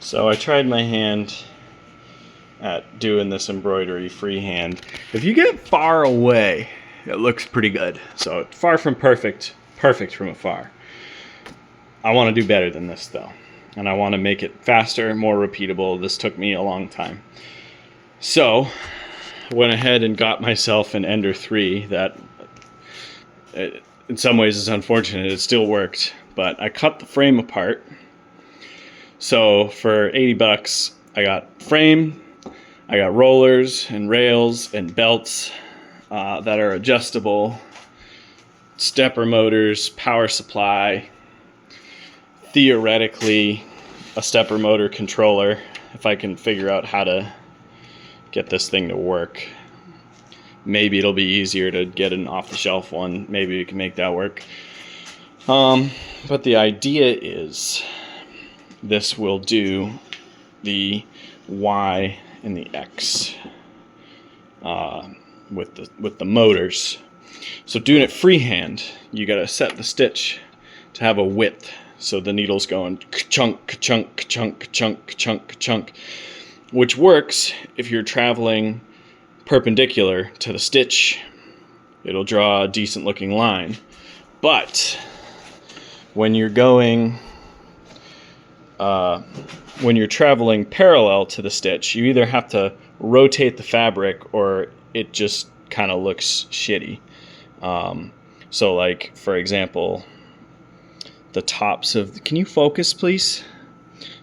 So I tried my hand at doing this embroidery freehand. If you get far away, it looks pretty good. So far from perfect, perfect from afar. I want to do better than this though. And I want to make it faster, more repeatable. This took me a long time. So I went ahead and got myself an Ender 3 that in some ways is unfortunate. It still worked, but I cut the frame apart. So for 80 bucks, I got frame, I got rollers and rails and belts that are adjustable, stepper motors, power supply, theoretically a stepper motor controller if I can figure out how to get this thing to work. Maybe it'll be easier to get an off-the-shelf one. Maybe we can make that work. But the idea is this will do the Y and the X with the motors. So doing it freehand, you gotta set the stitch to have a width, so the needle's going ka-chunk, ka-chunk, ka-chunk, ka-chunk, ka-chunk, ka-chunk, which works if you're traveling perpendicular to the stitch. It'll draw a decent looking line. But when you're going when you're traveling parallel to the stitch, you either have to rotate the fabric or it just kind of looks shitty. So like, for example, the tops of, can you focus please?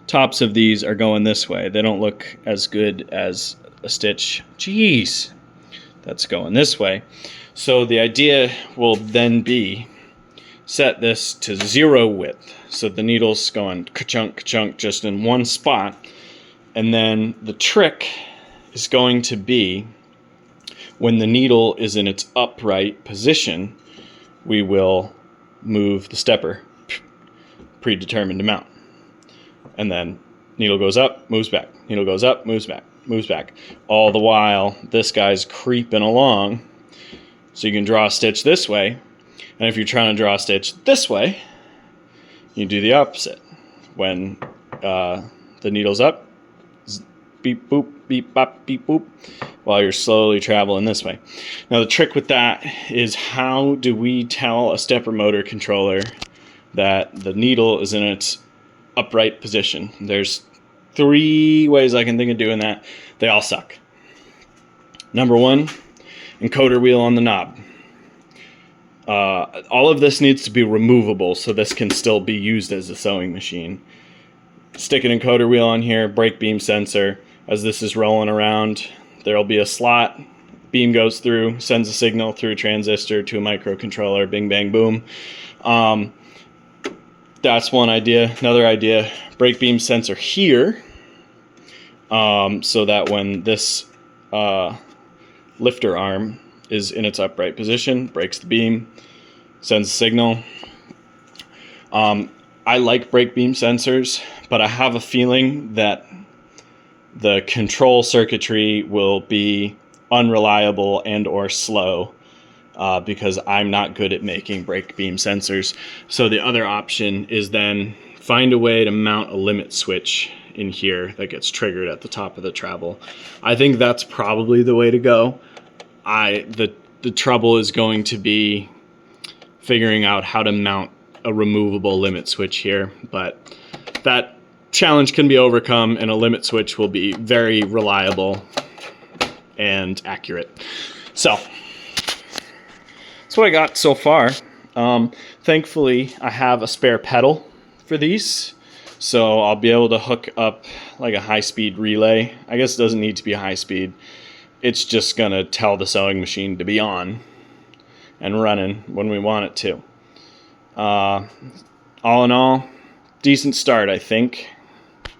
Tops of these are going this way. They don't look as good as a stitch. Jeez, that's going this way. So the idea will then be set this to 0 width, so the needle's going ka-chunk, ka-chunk just in one spot, and then the trick is going to be when the needle is in its upright position, we will move the stepper predetermined amount, and then needle goes up, moves back, needle goes up, moves back, moves back, all the while this guy's creeping along. So you can draw a stitch this way, and if you're trying to draw a stitch this way, you do the opposite. When the needle's up, beep boop, beep bop, beep boop, while you're slowly traveling this way. Now the trick with that is, how do we tell a stepper motor controller that the needle is in its upright position? There's 3 ways I can think of doing that. They all suck. Number 1, encoder wheel on the knob. All of this needs to be removable so this can still be used as a sewing machine. Stick an encoder wheel on here, brake beam sensor. As this is rolling around, there'll be a slot. Beam goes through, sends a signal through a transistor to a microcontroller, bing bang boom. That's one idea. Another idea, brake beam sensor here, so that when this lifter arm is in its upright position, breaks the beam, sends a signal. I like brake beam sensors, but I have a feeling that the control circuitry will be unreliable and or slow because I'm not good at making brake beam sensors. So the other option is then find a way to mount a limit switch in here that gets triggered at the top of the travel. I think that's probably the way to go. The trouble is going to be figuring out how to mount a removable limit switch here, but that challenge can be overcome, and a limit switch will be very reliable and accurate. So that's what I got so far. Thankfully, I have a spare pedal for these, so I'll be able to hook up like a high-speed relay. I guess it doesn't need to be high speed. It's just gonna tell the sewing machine to be on and running when we want it to. All in all, decent start, I think.